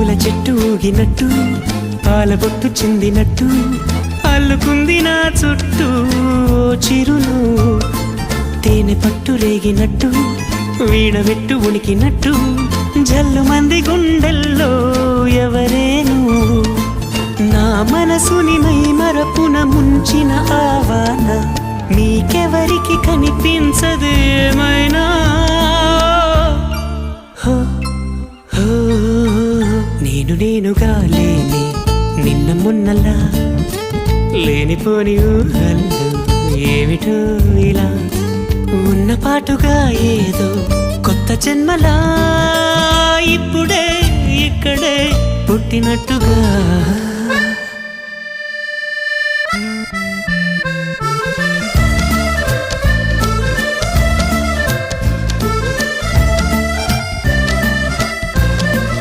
పూల చెట్టు ఊగినట్టు పాల బొట్టు చిందినట్టు అల్లుకుంది నా చుట్టూ చిరును తేనె పట్టు రేగినట్టు వీడబెట్టు ఉనికినట్టు జల్లు మంది గుండెల్లో ఎవరేను నా మనసుని మై మరపున ముంచిన ఆవాన నీకెవరికి కనిపించదు ఏమైనా నేనుగా లేని నిన్న మొన్నలా లేనిపోని ఊహల్లో ఏమిటో ఇలా ఉన్న పాటుగా ఏదో కొత్త జన్మలా ఇప్పుడే ఇక్కడే పుట్టినట్టుగా